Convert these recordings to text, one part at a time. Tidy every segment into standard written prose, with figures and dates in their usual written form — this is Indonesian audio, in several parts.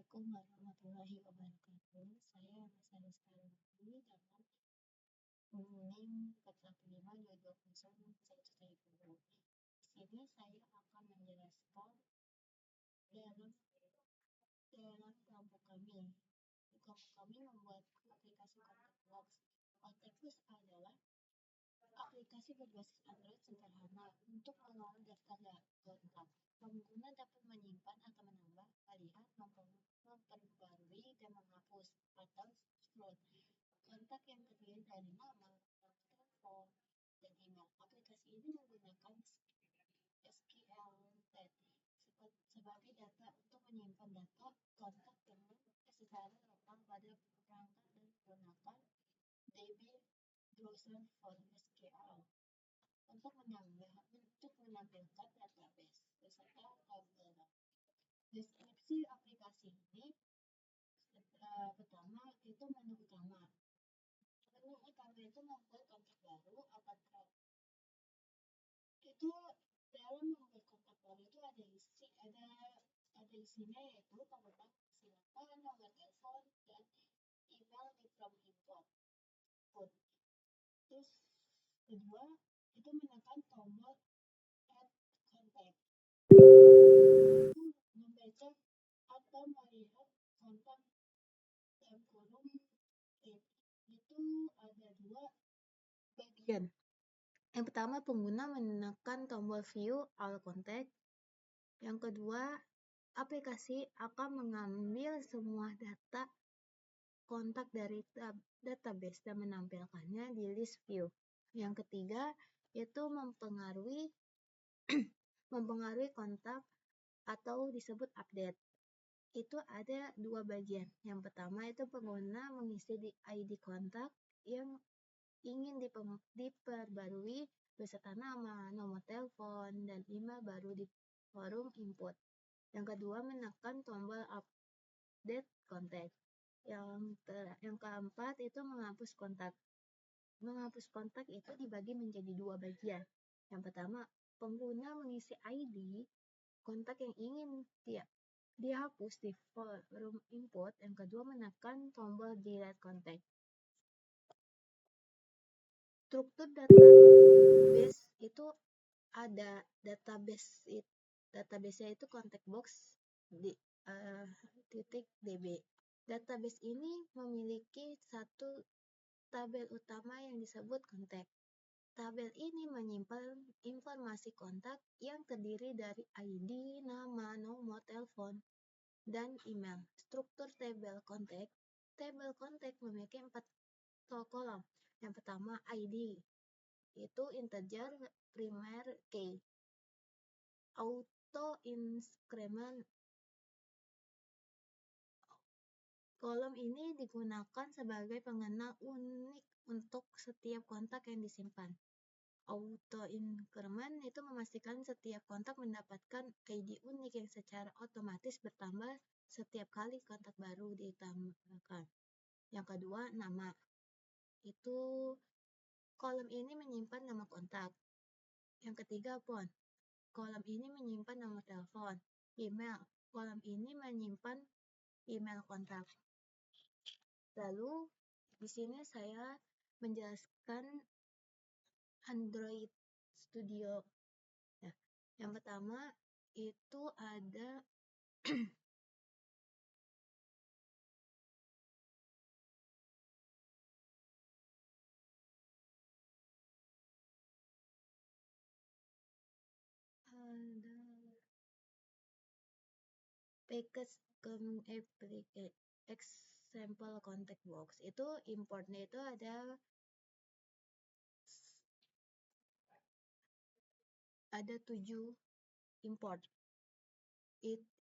Assalamualaikum warahmatullahi wabarakatuh. Saya Mas Rizky dalam Unlim 415-221-110. Di sini saya akan menjelaskan dalam kelompok kami. Di kelompok kami membuat aplikasi Contact Box. Contact Box adalah aplikasi berbasis Android sederhana untuk mengelola daftar kontak. Pengguna dapat menyimpan atau menambah, melihat, memperbarui, dan menghapus atau scroll kontak yang terdiri dari nama, telepon, dan email. Aplikasi ini menggunakan SQL sebagai data untuk menyimpan data kontak secara lokal pada perangkat dan menggunakan DB browser for SQL untuk menampilkan database beserta tabel. Deskripsi aplikasi ini pertama itu menu utama. Menu utama itu membuat kontak baru atau itu dalam membuat kontak baru itu ada isinya yaitu penggunaan silakan, nomor telepon, dan email di from import. Terus kedua itu menekan tombol add contact. Membaca atau melihat kontak dalam kolom itu ada dua bagian. Yang pertama, pengguna menekan tombol view all contact. Yang kedua, aplikasi akan mengambil semua data kontak dari database dan menampilkannya di list view. Yang ketiga, yaitu mempengaruhi kontak atau disebut update. Itu ada dua bagian. Yang pertama itu pengguna mengisi di ID kontak yang ingin diperbarui beserta nama, nomor telepon, dan email baru di forum input. Yang kedua, menekan tombol update kontak. Yang keempat itu menghapus kontak. Menghapus kontak itu dibagi menjadi dua bagian. Yang pertama, pengguna mengisi ID kontak yang ingin dihapus di forum input. Yang kedua, menekan tombol delete kontak. Struktur database itu ada database-nya itu contact box di .db. Database ini memiliki satu tabel utama yang disebut kontak. Tabel ini menyimpan informasi kontak yang terdiri dari ID, nama, nomor telepon, dan email. Struktur tabel kontak. Tabel kontak memiliki 4 kolom. Yang pertama, ID. Itu integer primary key. Auto increment. Kolom ini digunakan sebagai pengenal unik untuk setiap kontak yang disimpan. Auto increment itu memastikan setiap kontak mendapatkan ID unik yang secara otomatis bertambah setiap kali kontak baru ditambahkan. Yang kedua, nama. Itu kolom ini menyimpan nama kontak. Yang ketiga, phone. Kolom ini menyimpan nomor telepon. Email. Kolom ini menyimpan email kontak. Lalu di sini saya menjelaskan Android Studio. Nah, yang pertama itu ada package example contact box. Itu importnya itu ada 7 import.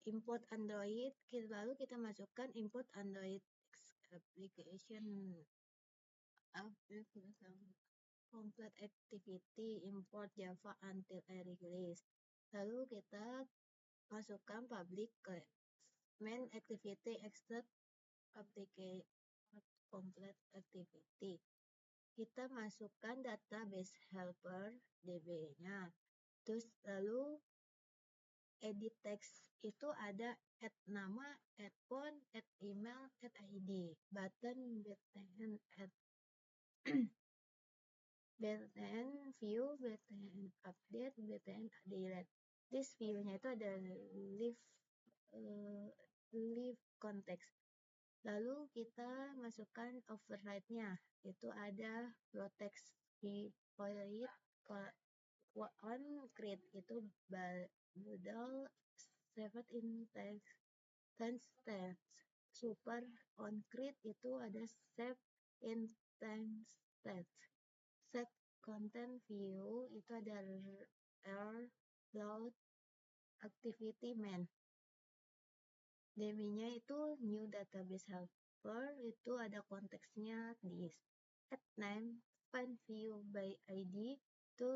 Import Android, lalu kita masukkan import Android application complete activity, import Java until release. Lalu kita masukkan public ke main activity extract application complete activity. Kita masukkan database helper DB-nya. Terus lalu edit text itu ada add nama, add phone, add email, add ID, button, button, add button view, button update, button delete. This view-nya itu ada leave context. Lalu kita masukkan override-nya. Itu ada text void on create itu modal saved in tense text. Super on create itu ada save in tense text. Set content view itu ada load activity main. DB-nya itu new database helper, itu ada konteksnya this. Add name, find view by ID, to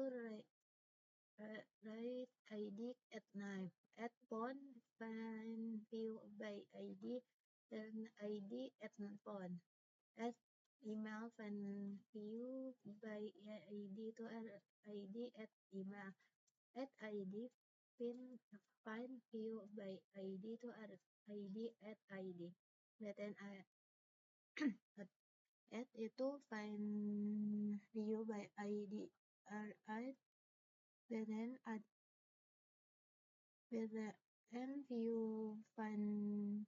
write ID at name. Add phone, find view by ID, dan ID at phone. Add email, find view by ID, to ID at email. Add ID, find view by ID, to ID at ID. Dan add itu find view by ID add, dan add dan view find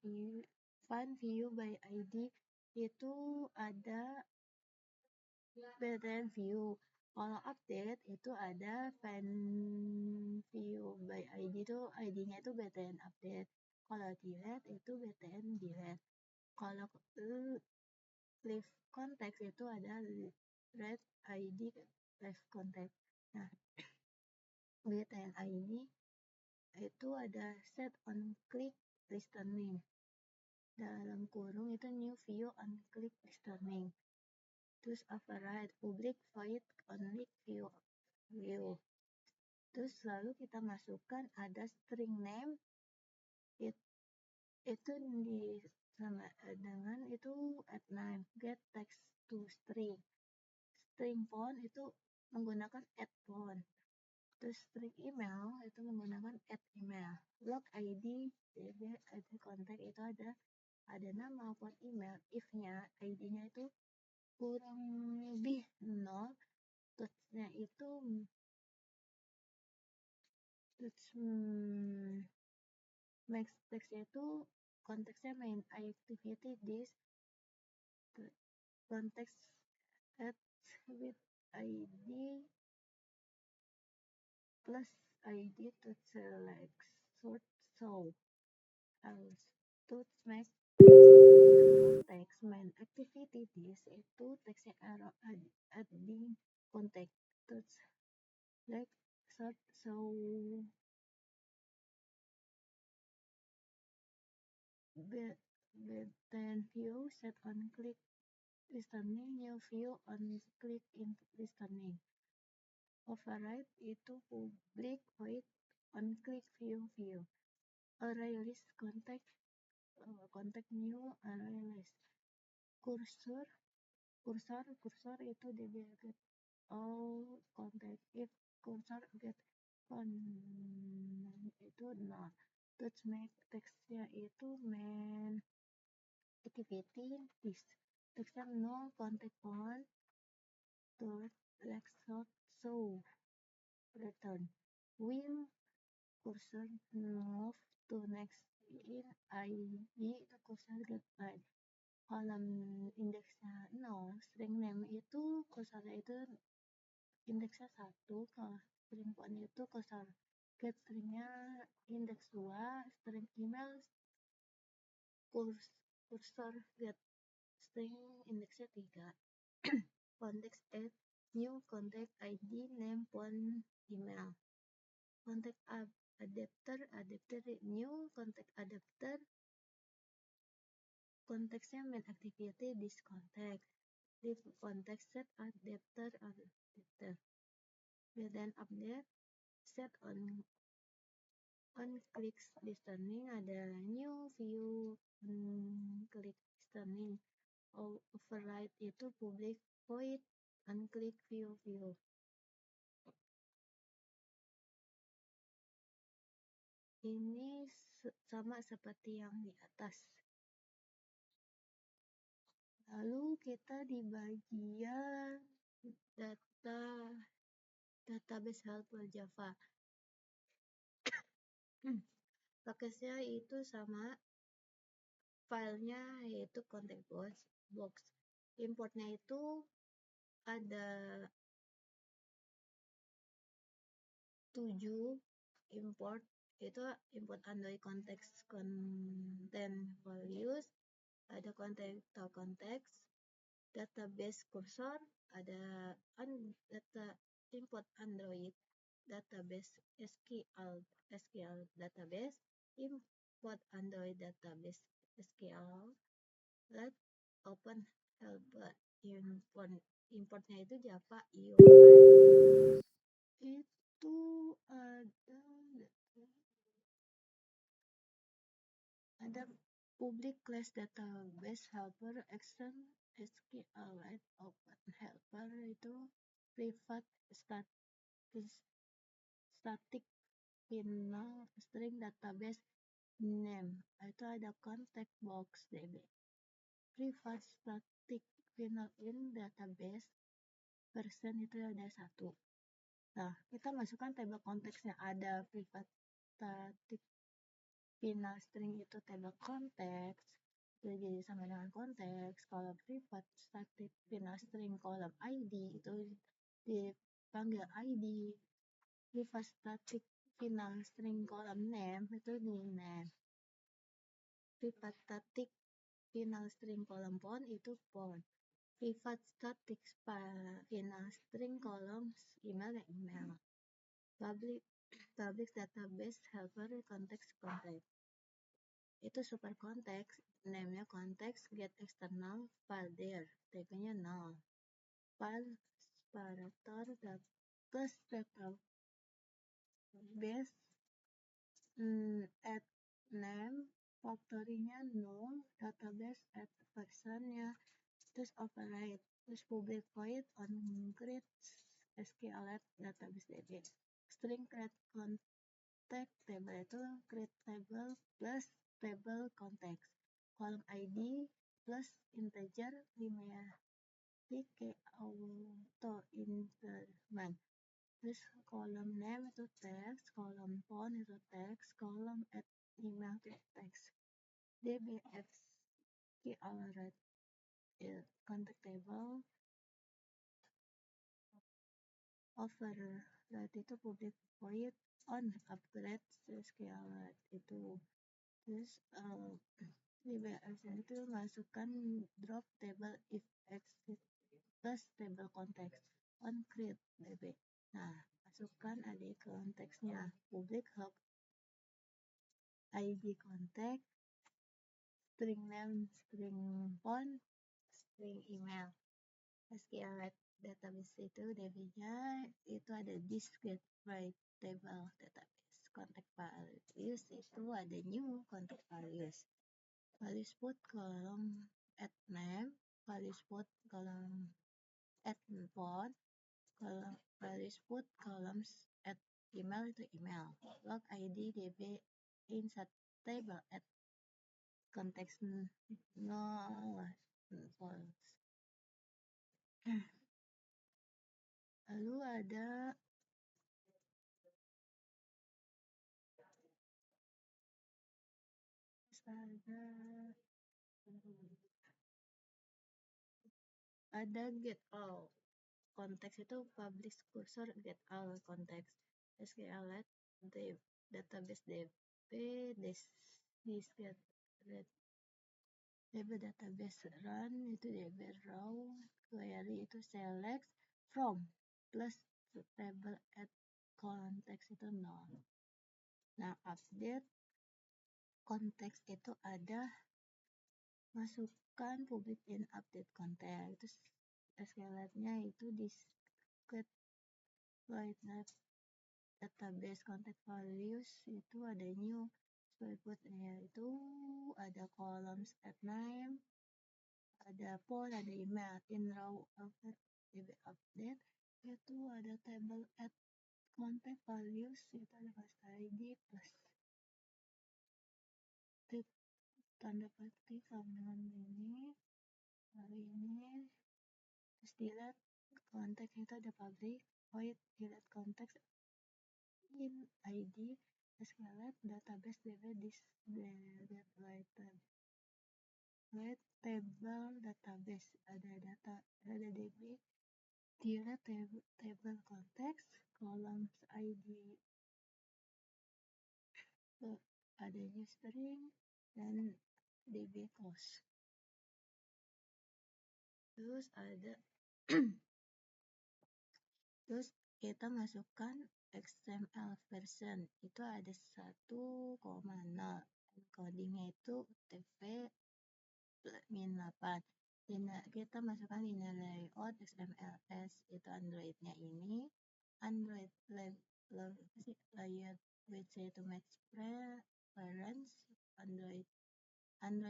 view by ID itu ada dan view. Kalau update itu ada find view by ID itu ID-nya itu btn update. Kalau delete itu btn delete. Kalau leave context itu ada read ID leave context. Nah, btn ID itu ada set on click listening. Dalam kurung itu new view on click listening. Terus override public void only view. Terus lalu kita masukkan ada string name itu sama dengan itu add name get text to string. String phone itu menggunakan add phone. Terus string email itu menggunakan add email. Log ID jadi ID contact itu ada nama phone email. If-nya ID-nya itu kurang lebih 0, touch-nya itu max text-nya itu konteksnya main activity this context add with ID plus ID to select sort so else to make context main activity this itu teksnya arrow adding context to select sort so then view set on click listening new view on click in listening. Override itu public void on click view. Array list contact new array list. Cursor itu db get all contact. If cursor get itu not. Touch make text-nya itu main activity this. Text-nya no contact on to sort so return. Will cursor move to next in ID itu cursor get right. Kolom indeksnya 0, string name itu cursornya itu indeksnya 1, kalau string phone itu cursor get stringnya indeks 2, string email cursor get string indeksnya 3. Context add new contact ID name phone email. Contact adapter new contact adapter konteksnya main activity this contact. Leave context set adapter dan update set on click listening ada new view on click listening. Override itu public void on click view. Ini sama seperti yang di atas. Lalu kita di bagian database helper Java. Package-nya itu sama, filenya yaitu context box. Importnya itu ada 7 import, itu import Android context content values, ada context, database cursor, ada data import Android database SQL database, import Android database SQL, let open helper, importnya itu Java IO. Itu ada public class database helper extend SQLite open helper, itu private static final string database name, itu ada context box DB. Private static final in database version itu ada 1. Nah, kita masukkan table konteksnya, ada private static final string itu table konteks, jadi sama dengan konteks. Kalau private static final string kolom ID itu dipanggil ID. Private static final string kolom name itu di name. Private static final string kolom font itu font. Private static final string kolom email dan email. Public database helper context itu super konteks, name-nya konteks, get external file there, tag-nya null, file separator plus database add name, factory-nya null, database add version-nya, terus override, terus public void on create SQLite database DB. String create contact table itu create table plus table context, kolom ID plus integer numeric auto increment, terus kolom name itu text, kolom font itu text, kolom add email itu text. DBX SQLite contact table override itu public void on upgrade SQLite itu. Terus DBX itu masukkan drop table if exit plus table context on create DB. Nah, masukkan ID konteksnya, public hub ID contact, string name, string font, string email. SQLite database itu DB-nya itu ada discrete write table database. Contact values itu ada new contact values. Values put kolom add name, values put kolom add font, kolom values put columns add email itu email. Log ID DB insert table add context no false. Lalu ada get all konteks, itu publish cursor get all konteks. SQLite database DB DB database run itu DB raw query itu select from plus table add konteks itu nol. Nah, update konteks itu ada masukkan public in update konteks. Terus SQLite-nya itu discrete write database contact values itu ada new output-nya itu ada columns add name, ada font, ada email. In raw DB update itu ada table add contact values, itu ada first ID plus petik, tanda petik sama dengan ini, lalu ini, terus delete konteks itu ada public, void delete konteks in id, terus delete database delete this delete write table database ada data ada db delete table konteks columns id ada new string dan db close. Terus ada terus kita masukkan XML version itu ada 1,0 encodingnya itu UTF-8. Kita masukkan linear layout XMLS itu Androidnya ini Android layout which itu match preference Android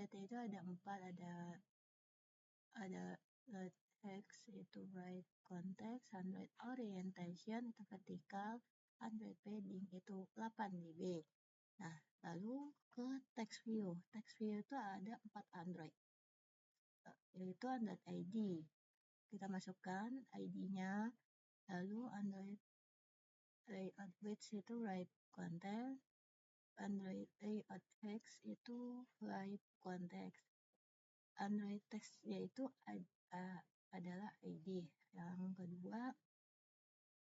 itu ada 4, ada text itu right context, Android orientation itu vertikal, Android padding itu 8 dB. Nah, lalu ke text view itu ada 4 Android, yaitu Android ID. Kita masukkan ID-nya, lalu Android layout width itu right context, Android layout text itu right context, Android text yaitu adalah ID. Yang kedua,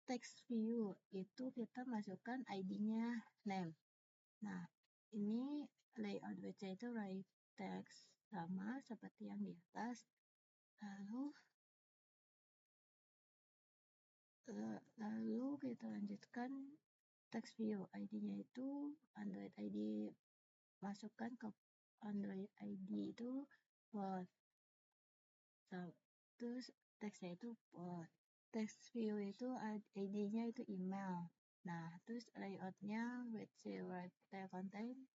text view itu kita masukkan ID-nya name. Nah, ini layout width itu right text sama seperti yang di atas. Lalu kita lanjutkan text view ID-nya itu Android ID, masukkan ke Android ID itu port. Terus teksnya itu port. Text view itu ID-nya itu email. Nah, terus layoutnya with write content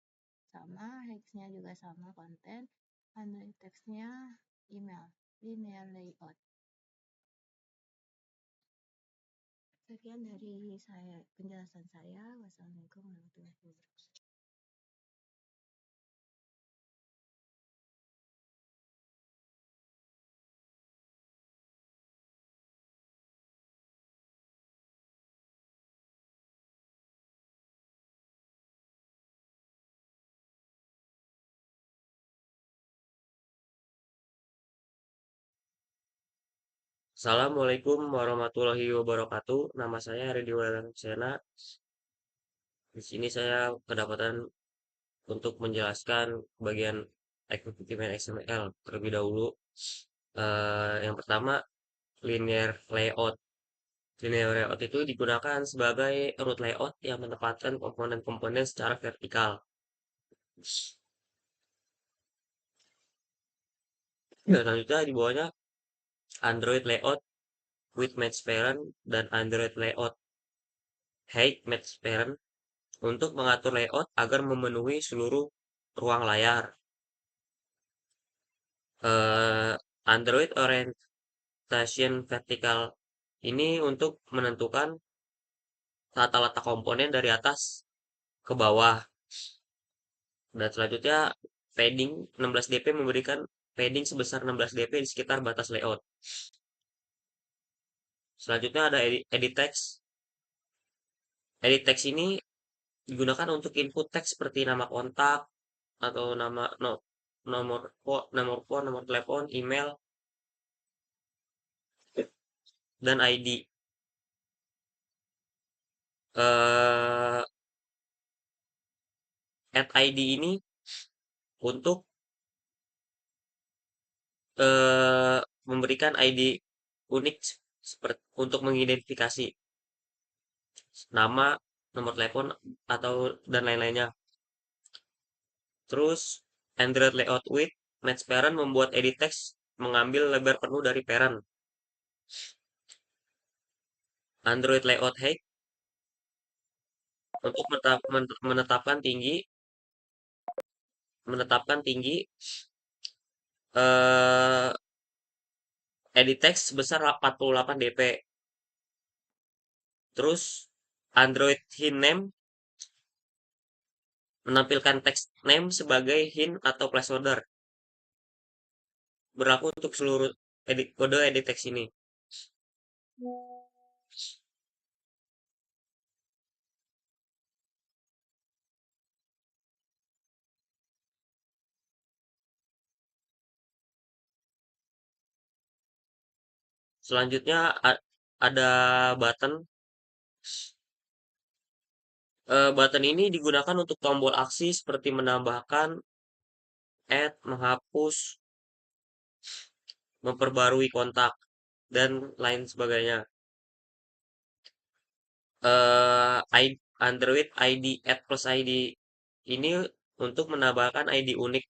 sama, hexnya juga sama konten, Android textnya email, linear layout. Sekian dari penjelasan saya. Wassalamualaikum warahmatullahi wabarakatuh. Assalamualaikum warahmatullahi wabarakatuh. Nama saya Redi Sena. Di sini saya kedapatan untuk menjelaskan bagian ekosistem XML terlebih dahulu. Yang pertama, linear layout. Linear layout itu digunakan sebagai root layout yang menempatkan komponen-komponen secara vertikal. Dan selanjutnya di bawahnya Android layout with match parent dan Android layout hide match parent untuk mengatur layout agar memenuhi seluruh ruang layar. Android Orientation Vertical ini untuk menentukan tata letak komponen dari atas ke bawah. Dan selanjutnya padding 16 dp memberikan padding sebesar 16 dp di sekitar batas layout. Selanjutnya ada edit text. Edit text ini digunakan untuk input teks seperti nama kontak atau nama nomor phone, nomor telepon, email, dan ID. Add ID ini untuk memberikan ID unik seperti untuk mengidentifikasi nama, nomor telepon atau dan lain-lainnya. Terus Android layout with match parent membuat edit text mengambil lebar penuh dari parent. Android layout height untuk menetapkan tinggi edit text sebesar 48 dp. Terus Android hint name menampilkan teks name sebagai hint atau placeholder. Berlaku untuk seluruh kode edit teks ini. Selanjutnya ada button. Button ini digunakan untuk tombol aksi seperti menambahkan, add, menghapus, memperbarui kontak, dan lain sebagainya. Android ID add plus ID ini untuk menambahkan ID unik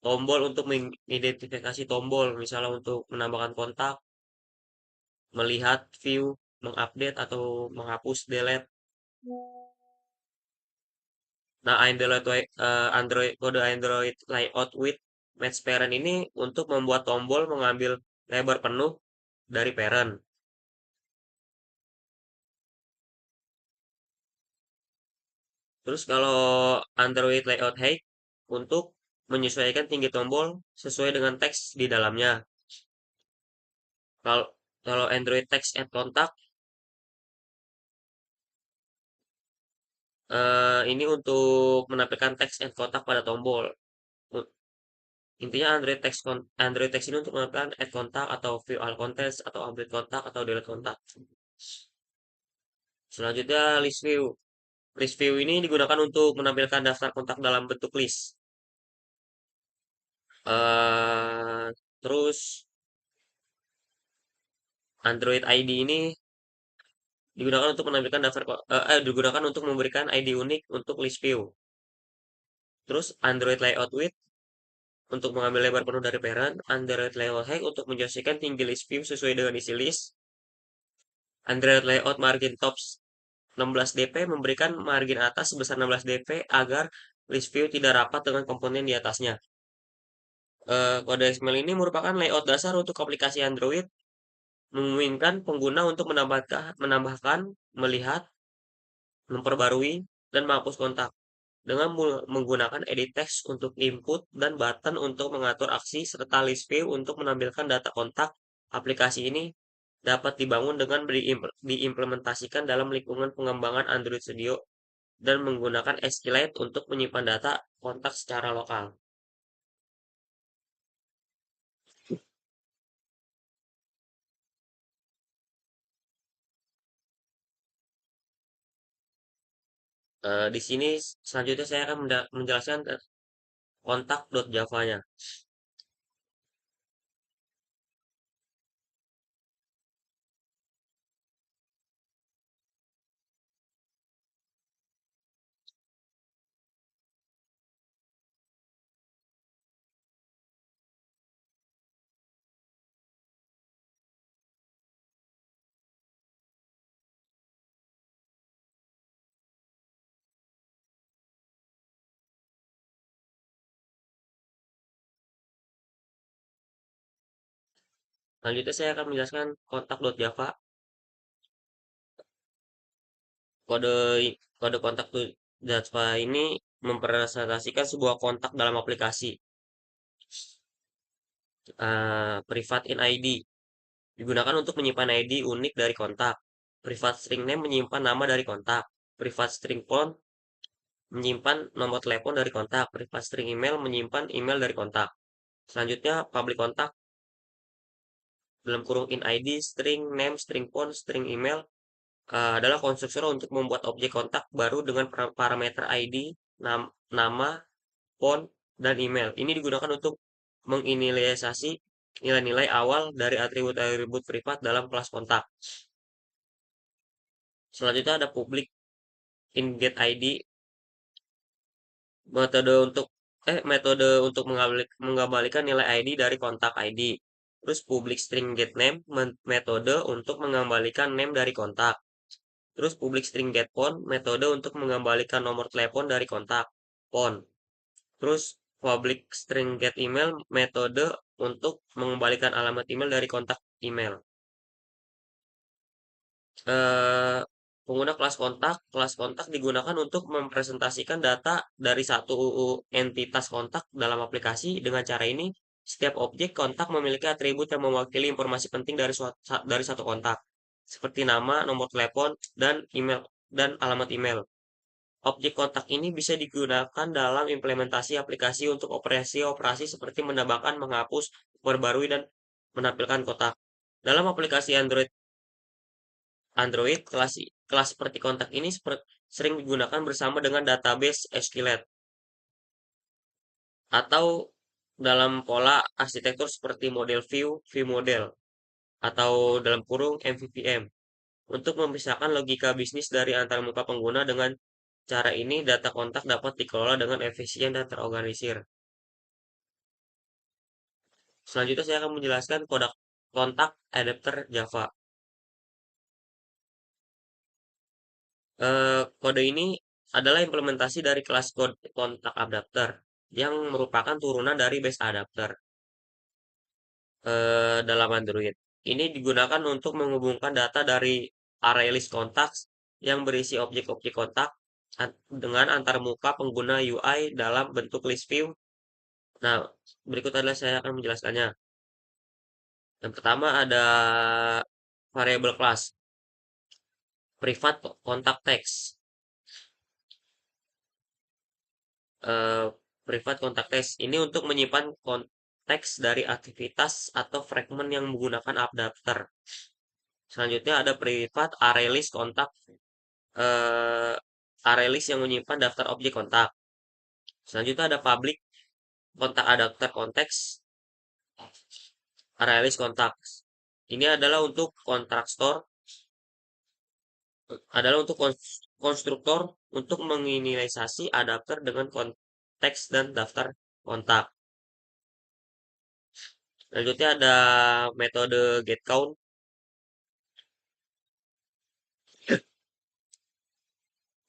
tombol untuk mengidentifikasi tombol, misalnya untuk menambahkan kontak, melihat view, mengupdate atau menghapus delete. Nah, Android kode Android layout with match parent ini untuk membuat tombol mengambil lebar penuh dari parent. Terus kalau Android layout height untuk menyesuaikan tinggi tombol sesuai dengan teks di dalamnya. Kalau kalau Android text add kontak ini untuk menampilkan teks add kontak pada tombol. Intinya Android text ini untuk menampilkan add kontak atau view all contents atau update kontak atau delete kontak. Selanjutnya list view. List view ini digunakan untuk menampilkan daftar kontak dalam bentuk list. Terus Android ID ini digunakan untuk menampilkan digunakan untuk memberikan ID unik untuk list view. Terus Android layout width untuk mengambil lebar penuh dari parent, Android layout height untuk menyesuaikan tinggi list view sesuai dengan isi list. Android layout margin tops 16 dp memberikan margin atas sebesar 16 dp agar list view tidak rapat dengan komponen di atasnya. Kode XML ini merupakan layout dasar untuk aplikasi Android, memungkinkan pengguna untuk menambahkan, melihat, memperbarui, dan menghapus kontak dengan menggunakan edit text untuk input dan button untuk mengatur aksi serta list view untuk menampilkan data kontak. Aplikasi ini dapat dibangun dengan diimplementasikan dalam lingkungan pengembangan Android Studio dan menggunakan SQLite untuk menyimpan data kontak secara lokal. Di sini selanjutnya saya akan menjelaskan kontak.java-nya. Selanjutnya saya akan menjelaskan kontak.java. Kode kode kontak.java ini mempresentasikan sebuah kontak dalam aplikasi. Private in ID digunakan untuk menyimpan ID unik dari kontak. Private string name menyimpan nama dari kontak. Private string phone menyimpan nomor telepon dari kontak. Private string email menyimpan email dari kontak. Selanjutnya public kontak dalam kurung in ID, string name, string phone, string email adalah konstruksi untuk membuat objek kontak baru dengan parameter ID, nama, phone, dan email. Ini digunakan untuk menginisialisasi nilai-nilai awal dari atribut-atribut privat dalam kelas kontak. Selanjutnya ada public in get ID, metode untuk mengembalikan nilai ID dari kontak ID. Terus public string get name, metode untuk mengembalikan name dari kontak. Terus public string get phone, metode untuk mengembalikan nomor telepon dari kontak phone. Terus public string get email, metode untuk mengembalikan alamat email dari kontak email. Eh, Pengguna kelas kontak digunakan untuk mempresentasikan data dari satu entitas kontak dalam aplikasi. Dengan cara ini, setiap objek kontak memiliki atribut yang mewakili informasi penting dari satu kontak, seperti nama, nomor telepon, dan email dan alamat email. Objek kontak ini bisa digunakan dalam implementasi aplikasi untuk operasi-operasi seperti menambahkan, menghapus, memperbarui, dan menampilkan kotak. Dalam aplikasi Android, kelas seperti kontak ini sering digunakan bersama dengan database SQLite atau dalam pola arsitektur seperti model view model, atau dalam kurung MVVM untuk memisahkan logika bisnis dari antar muka pengguna. Dengan cara ini, data kontak dapat dikelola dengan efisien dan terorganisir. Selanjutnya saya akan menjelaskan kontak adapter Java. Kode ini adalah implementasi dari kelas kontak adapter yang merupakan turunan dari base adapter dalam Android. Ini digunakan untuk menghubungkan data dari array list contacts yang berisi objek-objek kontak dengan antarmuka pengguna UI dalam bentuk list view. Nah, berikut adalah saya akan menjelaskannya. Yang pertama ada variable class, private contact text. eh, Private contact text ini untuk menyimpan konteks dari aktivitas atau fragment yang menggunakan adapter. Selanjutnya ada private array list kontak, eh, array list yang menyimpan daftar objek kontak. Selanjutnya ada public kontak adapter konteks, array list kontak. Ini adalah untuk konstruktor untuk menginisialisasi adapter dengan konteks dan daftar kontak. Selanjutnya ada metode getCount.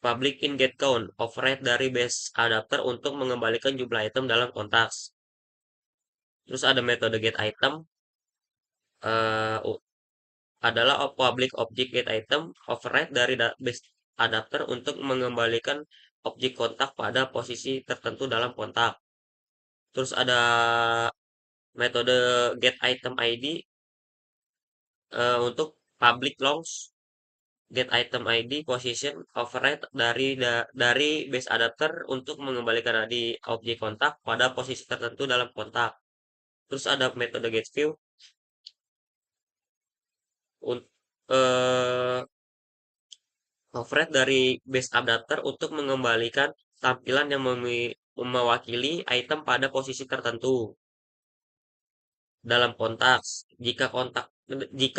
Public in getCount, override dari base adapter untuk mengembalikan jumlah item dalam kontaks. Terus ada metode getItem, adalah public object getItem, override dari base adapter untuk mengembalikan objek kontak pada posisi tertentu dalam kontak. Terus ada metode getItemID, untuk public longs getItemID position override dari base adapter untuk mengembalikan ID objek kontak pada posisi tertentu dalam kontak. Terus ada metode getView, uh, override dari base adapter untuk mengembalikan tampilan yang mewakili item pada posisi tertentu dalam kontaks. Jika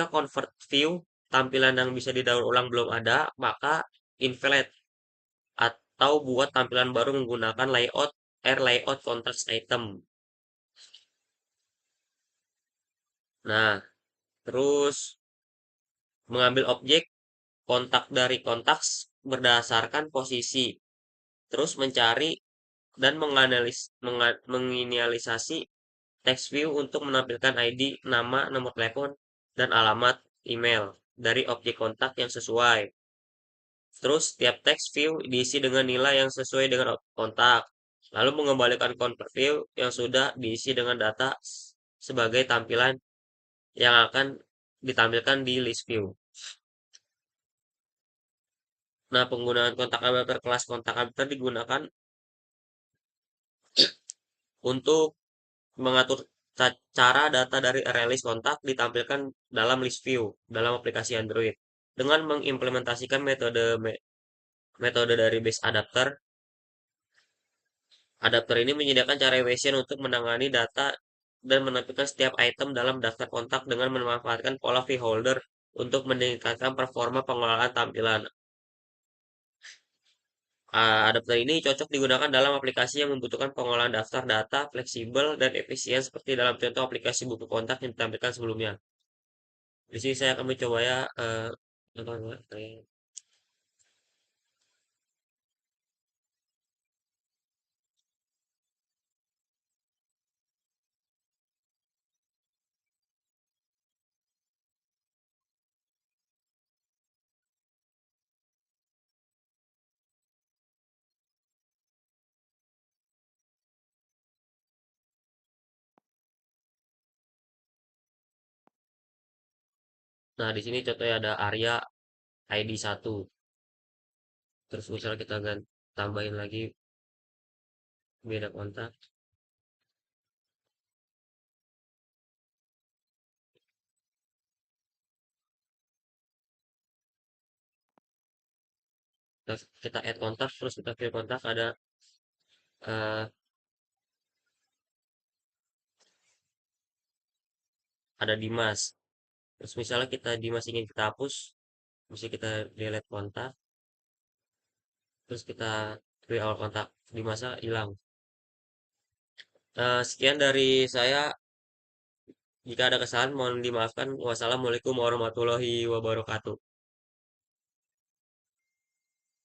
convert view tampilan yang bisa didaur ulang belum ada, maka invalid atau buat tampilan baru menggunakan layout context item. Nah, terus mengambil objek kontak dari kontaks berdasarkan posisi. Terus mencari dan menginisialisasi text view untuk menampilkan ID, nama, nomor telepon, dan alamat email dari objek kontak yang sesuai. Terus tiap text view diisi dengan nilai yang sesuai dengan kontak. Lalu mengembalikan convert view yang sudah diisi dengan data sebagai tampilan yang akan ditampilkan di list view. Nah, penggunaan kontak adapter kelas kontak adapter digunakan untuk mengatur cara data dari array list kontak ditampilkan dalam list view dalam aplikasi Android. Dengan mengimplementasikan metode dari base adapter, adapter ini menyediakan cara efisien untuk menangani data dan menampilkan setiap item dalam daftar kontak dengan memanfaatkan pola vholder untuk meningkatkan performa pengelolaan tampilan. Adapter ini cocok digunakan dalam aplikasi yang membutuhkan pengolahan daftar data fleksibel dan efisien seperti dalam contoh aplikasi buku kontak yang ditampilkan sebelumnya. Di sini saya akan mencoba ya, contohnya. Nah, di sini contohnya ada Arya ID 1. Terus misalnya kita tambahin lagi beda kontak. Terus kita add kontak, terus kita fill kontak eh, ada Dimas. Terus misalnya Dimas ingin kita hapus, mesti kita delete kontak, terus kita create all kontak, Dimasnya hilang. Sekian dari saya. Jika ada kesalahan mohon dimaafkan. Wassalamualaikum warahmatullahi wabarakatuh.